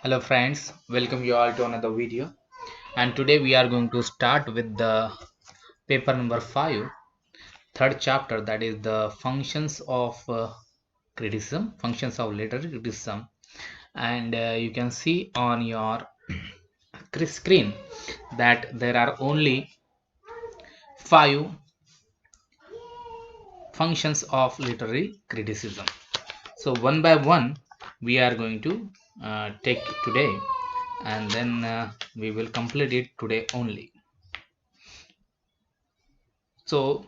Hello friends, welcome you all to another video, and today we are going to start with the paper number 5, third chapter, that is the functions of criticism, functions of literary criticism. And you can see on your screen that there are only 5 functions of literary criticism. So one by one we are going to take today, and then we will complete it today only. So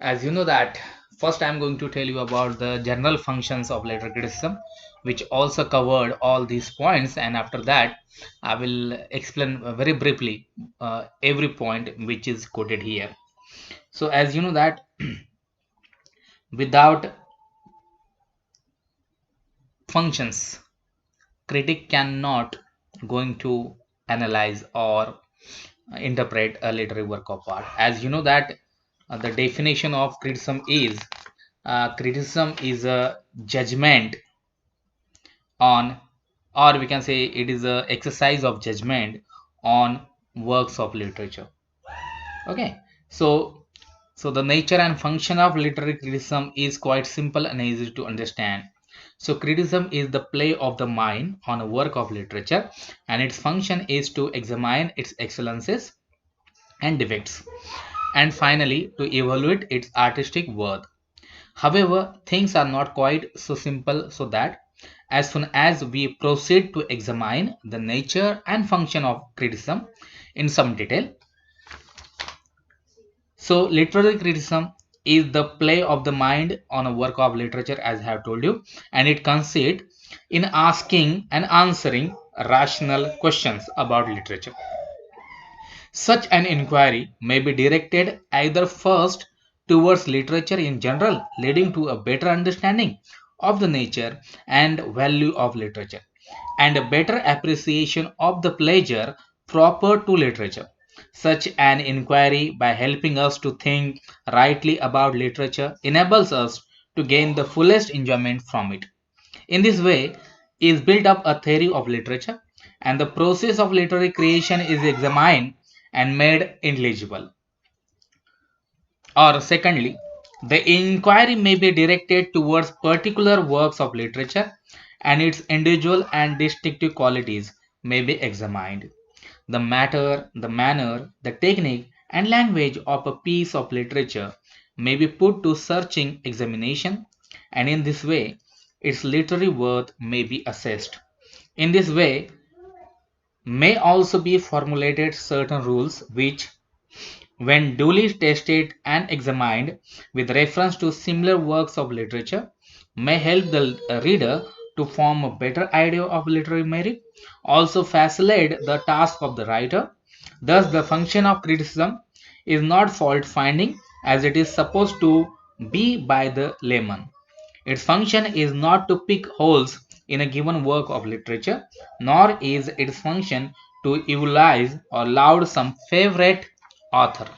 as you know that first I'm going to tell you about the general functions of literary criticism, which also covered all these points, and after that I will explain very briefly every point which is quoted here. So as you know that without functions, critic cannot going to analyze or interpret a literary work of art. As you know that the definition of criticism is a judgment on, or we can say it is a exercise of judgment on works of literature. Okay, so the nature and function of literary criticism is quite simple and easy to understand. So criticism is the play of the mind on a work of literature, and its function is to examine its excellences and defects, and finally to evaluate its artistic worth. However, things are not quite so simple, so that as soon as we proceed to examine the nature and function of criticism in some detail, so literary criticism is the play of the mind on a work of literature, as I have told you, and it consists in asking and answering rational questions about literature. Such an inquiry may be directed either first towards literature in general, leading to a better understanding of the nature and value of literature, and a better appreciation of the pleasure proper to literature. Such an inquiry, by helping us to think rightly about literature, enables us to gain the fullest enjoyment from it. In this way, is built up a theory of literature, and the process of literary creation is examined and made intelligible. Or secondly, the inquiry may be directed towards particular works of literature, and its individual and distinctive qualities may be examined. The matter, the manner, the technique, and language of a piece of literature may be put to searching examination, and in this way, its literary worth may be assessed. In this way, may also be formulated certain rules which, when duly tested and examined with reference to similar works of literature, may help the reader to form a better idea of literary merit, also facilitate the task of the writer. Thus, the function of criticism is not fault finding as it is supposed to be by the layman. Its function is not to pick holes in a given work of literature, nor is its function to evilize or laud some favorite author.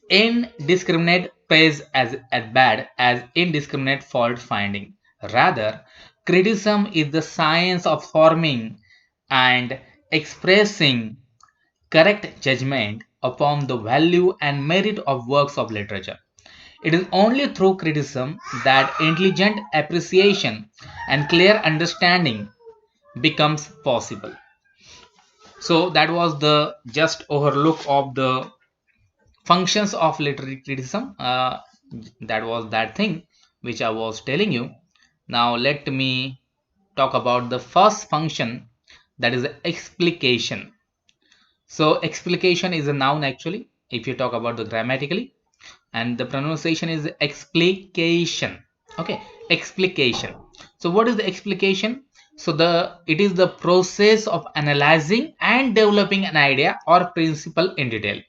Indiscriminate praise as bad as indiscriminate fault finding. Rather, criticism is the science of forming and expressing correct judgment upon the value and merit of works of literature. It is only through criticism that intelligent appreciation and clear understanding becomes possible. So that was the just overlook of the functions of literary criticism. That was that thing which I was telling you. Now let me talk about the first function, that is explication. So explication is a noun actually if you talk about the grammatically, and the pronunciation is explication. Okay, explication. So what is the explication? So it is the process of analyzing and developing an idea or principle in detail,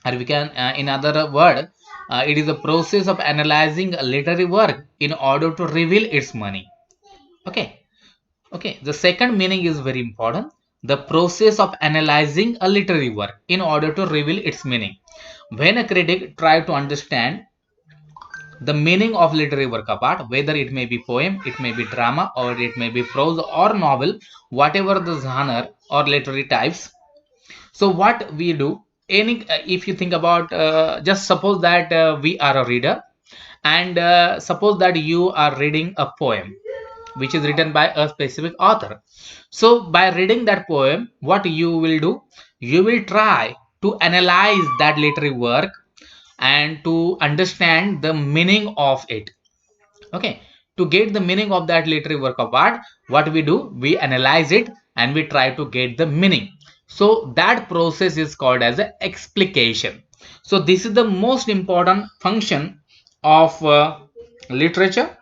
or we can in other word, it is a process of analyzing a literary work in order to reveal its meaning. Okay, the second meaning is very important: the process of analyzing a literary work in order to reveal its meaning. When a critic tries to understand the meaning of literary work of art, whether it may be poem, it may be drama, or it may be prose or novel, whatever the genre or literary types. So what we do, any if you think about, just suppose that we are a reader, and suppose that you are reading a poem which is written by a specific author. So by reading that poem, what you will do, you will try to analyze that literary work and to understand the meaning of it. Okay, to get the meaning of that literary work of art, what we do, we analyze it and we try to get the meaning. So that process is called as a explication. So this is the most important function of literature.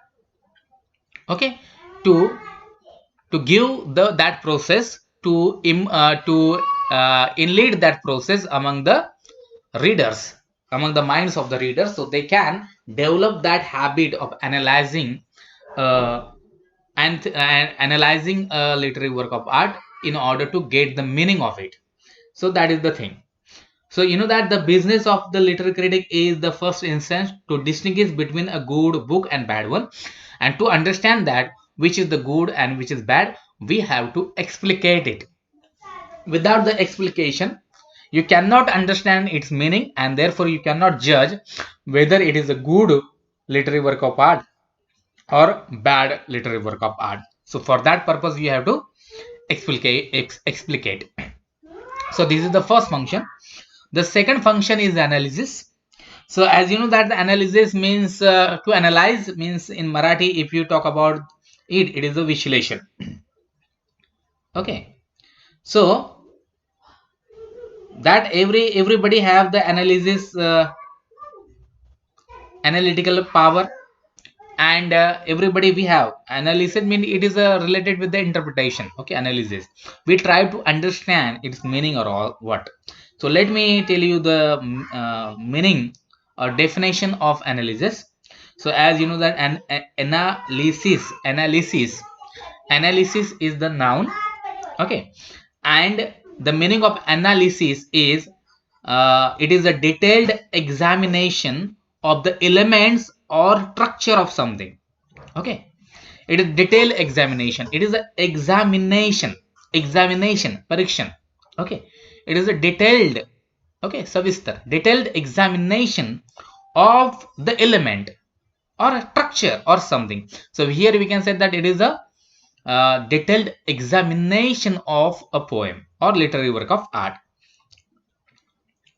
Okay, to give the that process to lead that process among the readers, among the minds of the readers, so they can develop that habit of analyzing uh, and analyzing a literary work of art in order to get the meaning of it. So that is the thing. So you know that the business of the literary critic is the first instance to distinguish between a good book and bad one, and to understand that which is the good and which is bad, we have to explicate it. Without the explication, you cannot understand its meaning, and therefore you cannot judge whether it is a good literary work of art or bad literary work of art. So for that purpose, you have to explicate. So this is the first function. The second function is analysis. So as you know that the analysis means, to analyze means in Marathi, if you talk about it, it is a visulation. Okay, so that everybody have the analysis, analytical power, and everybody we have analysis mean it is related with the interpretation. Okay, analysis, we try to understand its meaning or all what. So let me tell you the meaning or definition of analysis. So as you know that analysis is the noun. Okay, and the meaning of analysis is, it is a detailed examination of the elements or structure of something. Okay, it is detailed examination, it is a examination parikshan. Okay, it is a detailed, okay, savistar, detailed examination of the element or a structure or something. So here we can say that it is a detailed examination of a poem or literary work of art.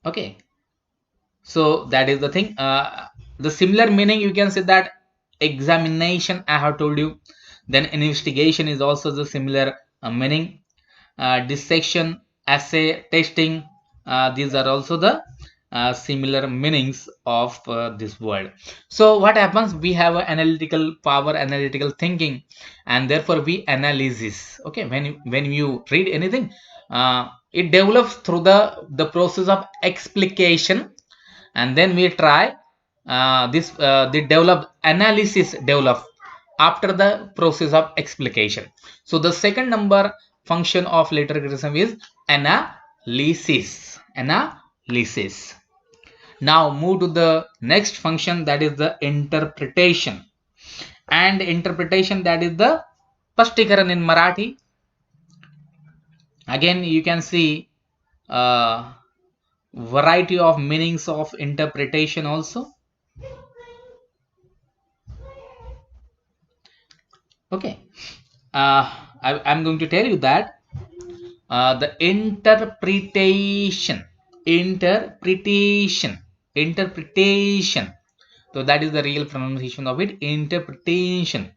Okay, so that is the thing. The similar meaning you can say that examination I have told you. Then investigation is also the similar meaning. Dissection, assay, testing, these are also the similar meanings of this word. So what happens, we have a analytical power, analytical thinking, and therefore we analysis. Okay, when you read anything, it develops through the process of explication, and then we try the develop analysis develop after the process of explication. So the second number function of literary criticism is analysis. Now move to the next function, that is the interpretation. And interpretation, that is the spashtikaran in Marathi. Again you can see variety of meanings of interpretation also. Okay, I'm going to tell you that the interpretation. So that is the real pronunciation of it, interpretation.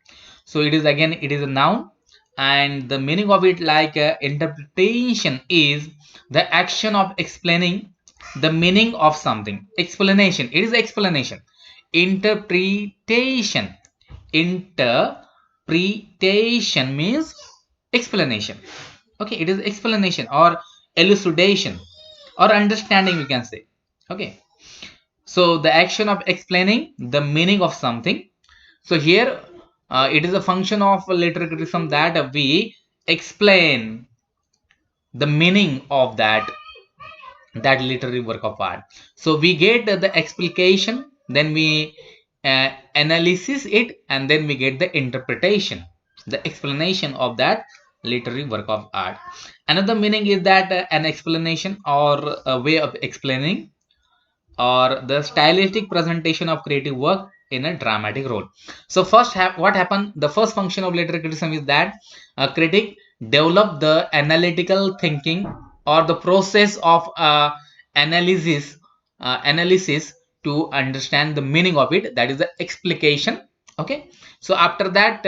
So it is, again, it is a noun, and the meaning of it, like interpretation is the action of explaining the meaning of something. Explanation, it is explanation. Interpretation, interpretation means explanation. Okay, it is explanation or elucidation or understanding, we can say. Okay, so the action of explaining the meaning of something. So here it is a function of literary criticism that we explain the meaning of that literary work of art. So we get the explication, then we analysis it, and then we get the interpretation, the explanation of that literary work of art. Another meaning is that an explanation or a way of explaining or the stylistic presentation of creative work in a dramatic role. So first what happened, the first function of literary criticism is that a critic develop the analytical thinking or the process of analysis to understand the meaning of it, that is the explication. Okay, so after that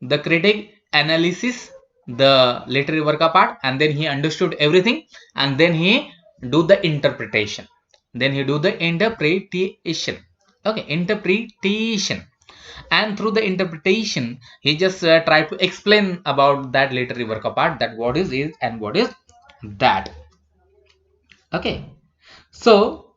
the critic analysis the literary work of art, and then he understood everything, and then he do the interpretation, then he do the interpretation. Okay, interpretation. And through the interpretation he just try to explain about that literary work of art, that what is it and what is that. Okay, so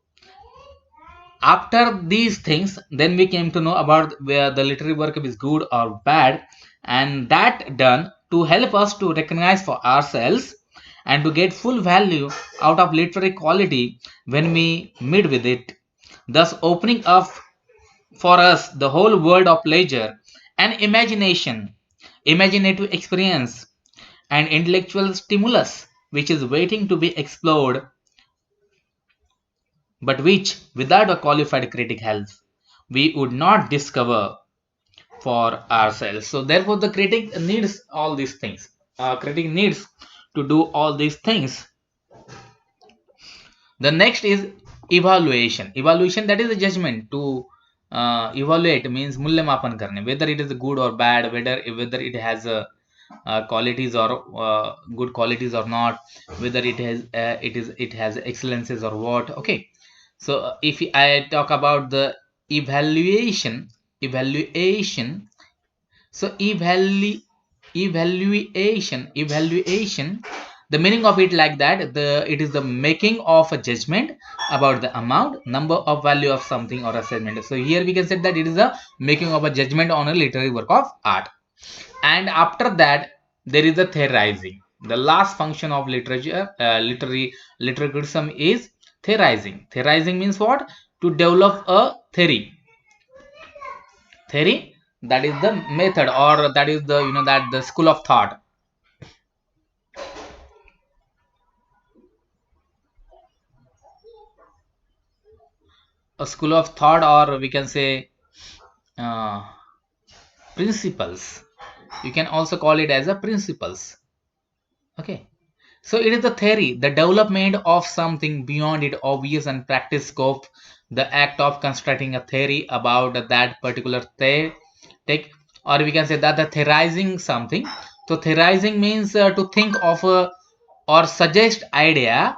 after these things then we came to know about where the literary work is good or bad, and that done to help us to recognize for ourselves and to get full value out of literary quality when we meet with it, thus opening up for us the whole world of pleasure and imagination, imaginative experience, and intellectual stimulus which is waiting to be explored, but which, without a qualified critic help, we would not discover for ourselves. So, therefore, the critic needs all these things. Critic needs to do all these things. The next is evaluation. Evaluation, that is a judgment. To evaluate means मूल्यमापन करने, whether it is good or bad, whether it has qualities or good qualities or not, whether it has excellences or what. Okay, so if I talk about the evaluation, so evaluation, the meaning of it like that, it is the making of a judgment about the amount, number of value of something or assessment. So here we can say that it is a making of a judgment on a literary work of art. And after that there is the theorizing. The last function of literature, literary criticism is theorizing. Theorizing means what? To develop a theory, that is the method, or that is the that the school of thought. A school of thought, or we can say uh, principles. You can also call it as a principles. Okay, so it is the theory, the development of something beyond its obvious and practice scope, the act of constructing a theory about that particular take, or we can say that the theorizing something. So theorizing means to think of a or suggest idea,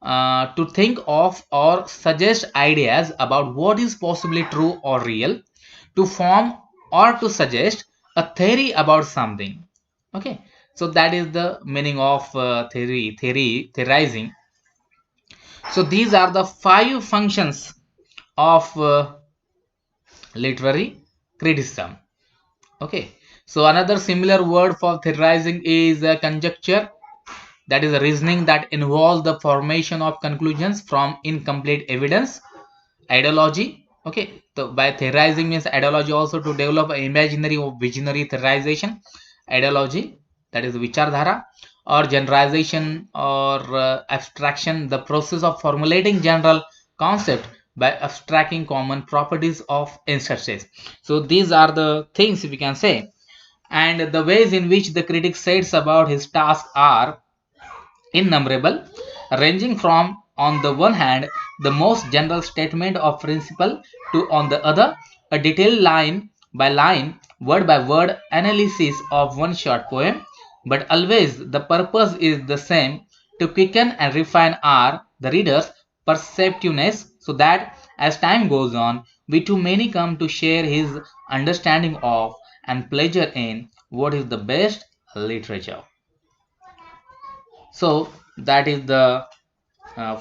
to think of or suggest ideas about what is possibly true or real, to form or to suggest a theory about something. Okay, so that is the meaning of theorizing. So these are the five functions of literary criticism. Okay, so another similar word for theorizing is conjecture, that is a reasoning that involves the formation of conclusions from incomplete evidence. Ideology, okay, so by theorizing means ideology, also to develop an imaginary or visionary theorization. Ideology, that is vichardhara, or generalization or abstraction, the process of formulating general concept by abstracting common properties of instances. So these are the things we can say, and the ways in which the critic says about his task are innumerable, ranging from, on the one hand, the most general statement of principle to, on the other, a detailed line by line, word by word analysis of one short poem. But always the purpose is the same, to quicken and refine our, the reader's, perceptiveness, so that as time goes on, we too many come to share his understanding of and pleasure in what is the best literature. So that is the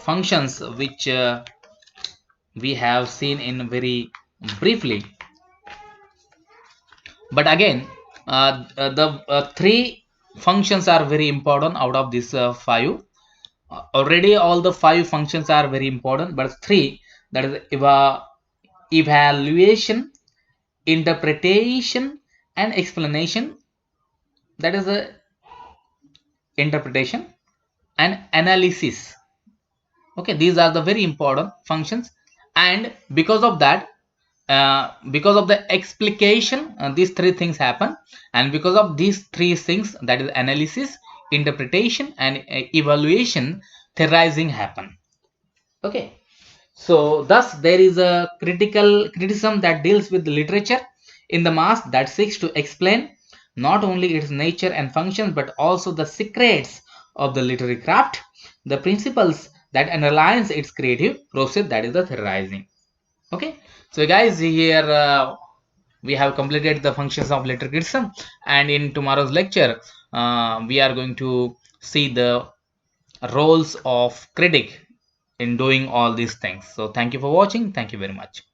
functions which we have seen in very briefly. But again, the three functions are very important out of these five. Already all the five functions are very important, but three, that is evaluation, interpretation, and explanation. That is the interpretation and analysis. Okay, these are the very important functions, and because of the explication, these three things happen, and because of these three things, that is analysis, interpretation, and evaluation, theorizing happen. Okay, so thus there is a critical criticism that deals with the literature in the mass that seeks to explain not only its nature and functions but also the secrets of the literary craft, the principles that underlies its creative process, that is the theorizing. Okay, so guys, here we have completed the functions of literary criticism, and in tomorrow's lecture we are going to see the roles of critic in doing all these things. So thank you for watching. Thank you very much.